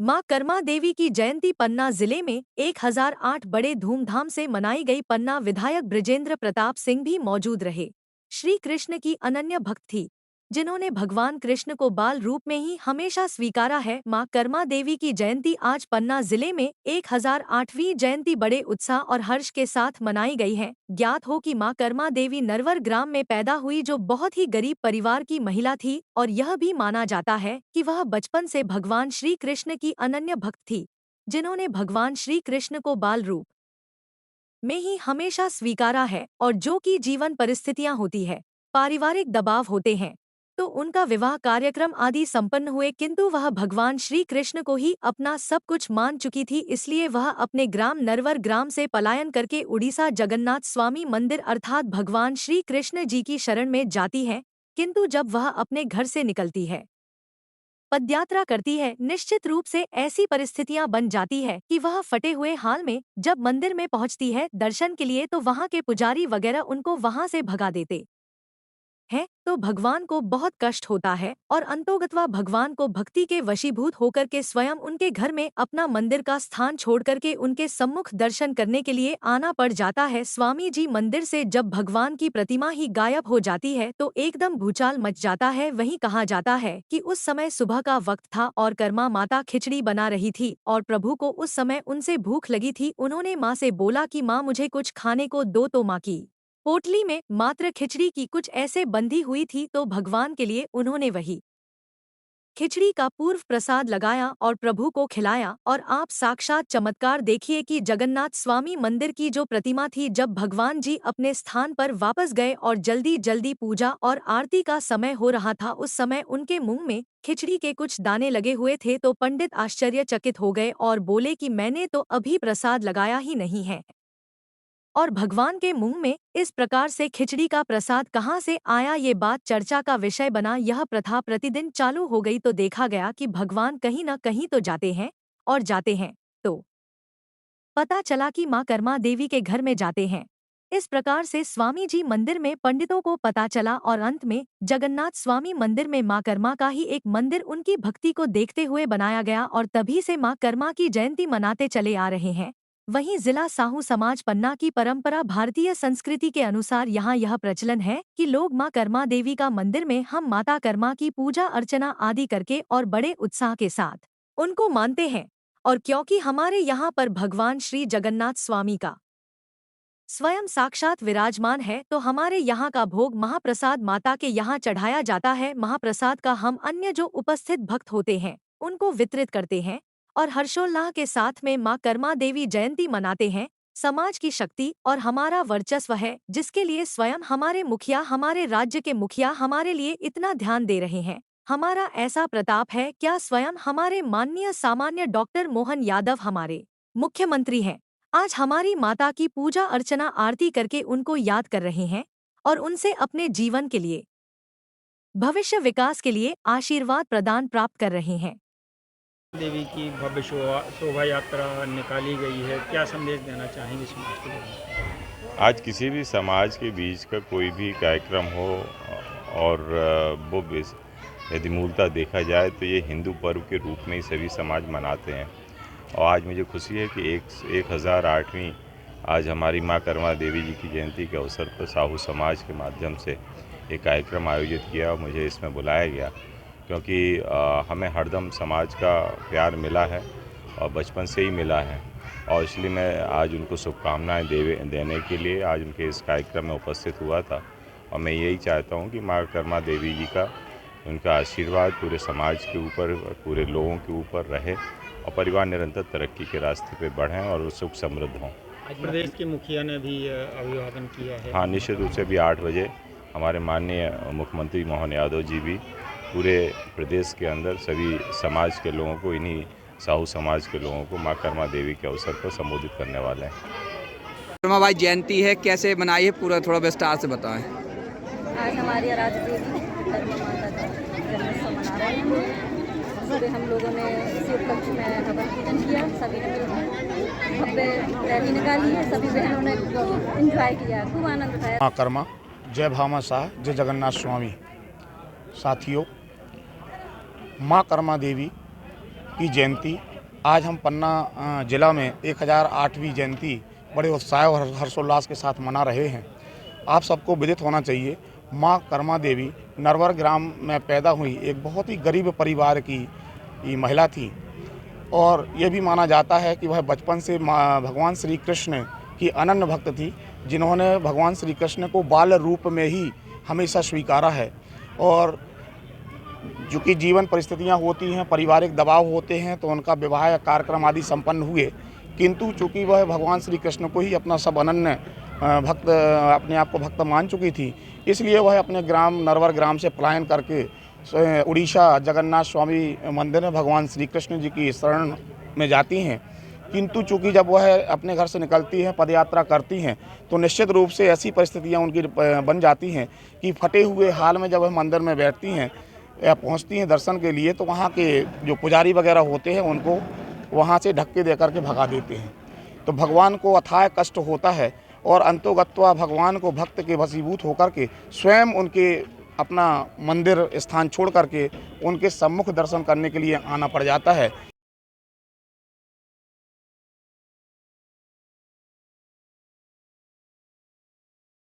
मां कर्मा देवी की जयंती पन्ना जिले में 1008 बड़े धूमधाम से मनाई गई। पन्ना विधायक बृजेंद्र प्रताप सिंह भी मौजूद रहे। श्री कृष्ण की अनन्य भक्त थी, जिन्होंने भगवान कृष्ण को बाल रूप में ही हमेशा स्वीकारा है। मां कर्मा देवी की जयंती आज पन्ना जिले में 1008वीं जयंती बड़े उत्साह और हर्ष के साथ मनाई गई है। ज्ञात हो कि मां कर्मा देवी नरवर ग्राम में पैदा हुई, जो बहुत ही गरीब परिवार की महिला थी, और यह भी माना जाता है कि वह बचपन से भगवान श्री कृष्ण की अनन्य भक्त थी, जिन्होंने भगवान श्री कृष्ण को बाल रूप में ही हमेशा स्वीकारा है। और जो कि जीवन परिस्थितियां होती है, पारिवारिक दबाव होते हैं, तो उनका विवाह कार्यक्रम आदि संपन्न हुए, किंतु वह भगवान श्री कृष्ण को ही अपना सब कुछ मान चुकी थी। इसलिए वह अपने ग्राम नरवर ग्राम से पलायन करके उड़ीसा जगन्नाथ स्वामी मंदिर अर्थात भगवान श्री कृष्ण जी की शरण में जाती है। किंतु जब वह अपने घर से निकलती है, पदयात्रा करती है, निश्चित रूप से ऐसी परिस्थितियां बन जाती है कि वह फटे हुए हाल में जब मंदिर में पहुंचती है दर्शन के लिए, तो वहां के पुजारी वगैरह उनको वहां से भगा देते हैं, तो भगवान को बहुत कष्ट होता है और अंतोगत्वा भगवान को भक्ति के वशीभूत होकर के स्वयं उनके घर में अपना मंदिर का स्थान छोड़ करके उनके सम्मुख दर्शन करने के लिए आना पड़ जाता है। स्वामी जी मंदिर से जब भगवान की प्रतिमा ही गायब हो जाती है तो एकदम भूचाल मच जाता है। वहीं कहा जाता है कि उस समय सुबह का वक्त था और कर्मा माता खिचड़ी बना रही थी और प्रभु को उस समय उनसे भूख लगी थी। उन्होंने माँ से बोला कि माँ मुझे कुछ खाने को दो, तो माँ की पोटली में मात्र खिचड़ी की कुछ ऐसे बंधी हुई थी, तो भगवान के लिए उन्होंने वही खिचड़ी का पूर्व प्रसाद लगाया और प्रभु को खिलाया। और आप साक्षात चमत्कार देखिए कि जगन्नाथ स्वामी मंदिर की जो प्रतिमा थी, जब भगवान जी अपने स्थान पर वापस गए और जल्दी जल्दी पूजा और आरती का समय हो रहा था, उस समय उनके मुंह में खिचड़ी के कुछ दाने लगे हुए थे। तो पंडित आश्चर्यचकित हो गए और बोले कि मैंने तो अभी प्रसाद लगाया ही नहीं है, और भगवान के मुंह में इस प्रकार से खिचड़ी का प्रसाद कहाँ से आया। ये बात चर्चा का विषय बना। यह प्रथा प्रतिदिन चालू हो गई, तो देखा गया कि भगवान कहीं न कहीं तो जाते हैं, और जाते हैं तो पता चला कि मां कर्मा देवी के घर में जाते हैं। इस प्रकार से स्वामी जी मंदिर में पंडितों को पता चला और अंत में जगन्नाथ स्वामी मंदिर में मां कर्मा का ही एक मंदिर उनकी भक्ति को देखते हुए बनाया गया, और तभी से मां कर्मा की जयंती मनाते चले आ रहे हैं। वहीं जिला साहू समाज पन्ना की परंपरा भारतीय संस्कृति के अनुसार यहाँ यह प्रचलन है कि लोग मां कर्मा देवी का मंदिर में हम माता कर्मा की पूजा अर्चना आदि करके और बड़े उत्साह के साथ उनको मानते हैं। और क्योंकि हमारे यहाँ पर भगवान श्री जगन्नाथ स्वामी का स्वयं साक्षात विराजमान है, तो हमारे यहाँ का भोग महाप्रसाद माता के यहाँ चढ़ाया जाता है। महाप्रसाद का हम अन्य जो उपस्थित भक्त होते हैं उनको वितरित करते हैं और हर्षोल्लाह के साथ में माँ कर्मा देवी जयंती मनाते हैं। समाज की शक्ति और हमारा वर्चस्व है, जिसके लिए स्वयं हमारे मुखिया, हमारे राज्य के मुखिया हमारे लिए इतना ध्यान दे रहे हैं। हमारा ऐसा प्रताप है क्या स्वयं हमारे माननीय सामान्य डॉक्टर मोहन यादव हमारे मुख्यमंत्री हैं, आज हमारी माता की पूजा अर्चना आरती करके उनको याद कर रहे हैं और उनसे अपने जीवन के लिए, भविष्य विकास के लिए आशीर्वाद प्रदान प्राप्त कर रहे हैं। देवी की भव्य शोभा यात्रा निकाली गई है, क्या संदेश देना चाहेंगे समाज के लोगों आज किसी भी समाज के बीच का कोई भी कार्यक्रम हो और वो यदि मूलतः देखा जाए तो ये हिंदू पर्व के रूप में ही सभी समाज मनाते हैं। और आज मुझे खुशी है कि 1008वीं आज हमारी माँ कर्मा देवी जी की जयंती के अवसर पर साहू समाज के माध्यम से एक कार्यक्रम आयोजित किया और मुझे इसमें बुलाया गया, क्योंकि हमें हरदम समाज का प्यार मिला है और बचपन से ही मिला है, और इसलिए मैं आज उनको शुभकामनाएं देने के लिए आज उनके इस कार्यक्रम में उपस्थित हुआ था। और मैं यही चाहता हूं कि माँ कर्मा देवी जी का उनका आशीर्वाद पूरे समाज के ऊपर, पूरे लोगों के ऊपर रहे और परिवार निरंतर तरक्की के रास्ते पे बढ़ें और सुख समृद्ध हों। आज प्रदेश के मुखिया ने भी अभिवादन किया है। हाँ, निश्चित रूप से भी 8 बजे हमारे माननीय मुख्यमंत्री मोहन यादव जी भी पूरे प्रदेश के अंदर सभी समाज के लोगों को, इन्हीं साहू समाज के लोगों को माँ कर्मा देवी के अवसर पर संबोधित करने वाले हैं। कर्मा भाई जयंती है, कैसे मनाई है, पूरा थोड़ा विस्तार से बताएं। आज हमारी आराध्य देवी कर्मा माता का जन्मोत्सव मना रहे हैं। सुबह हम लोगों ने इसी उपलक्ष्य में हवन पूजन किया, सभी ने मिलकर भव्य रैली निकाली है, सभी बहनों ने एंजॉय किया, खूब आनंद उठाया। माँ कर्मा, जय भामा शाह, जय जगन्नाथ स्वामी। साथियों, माँ कर्मा देवी की जयंती आज हम पन्ना जिला में 1008वीं जयंती बड़े उत्साह और हर्षोल्लास के साथ मना रहे हैं। आप सबको विदित होना चाहिए, माँ कर्मा देवी नरवर ग्राम में पैदा हुई एक बहुत ही गरीब परिवार की ये महिला थी और यह भी माना जाता है कि वह बचपन से भगवान श्री कृष्ण की अनन्य भक्त थी, जिन्होंने भगवान श्री कृष्ण को बाल रूप में ही हमेशा स्वीकारा है। और चूँकि जीवन परिस्थितियां होती हैं, पारिवारिक दबाव होते हैं, तो उनका विवाह कार्यक्रम आदि संपन्न हुए, किंतु चूँकि वह भगवान श्री कृष्ण को ही अपना सब अनन्य भक्त अपने आप को भक्त मान चुकी थी, इसलिए वह अपने ग्राम नरवर ग्राम से पलायन करके उड़ीसा जगन्नाथ स्वामी मंदिर में भगवान श्री कृष्ण जी की शरण में जाती हैं। किंतु चूँकि जब वह अपने घर से निकलती हैं, पदयात्रा करती हैं, तो निश्चित रूप से ऐसी परिस्थितियां उनकी बन जाती हैं कि फटे हुए हाल में जब वह मंदिर में बैठती हैं या पहुंचती हैं दर्शन के लिए, तो वहाँ के जो पुजारी वगैरह होते हैं उनको वहाँ से धक्के दे करके भगा देते हैं। तो भगवान को अथाह कष्ट होता है और अंतोगत्वा भगवान को भक्त के वशीभूत होकर के स्वयं उनके अपना मंदिर स्थान छोड़ करके उनके सम्मुख दर्शन करने के लिए आना पड़ जाता है।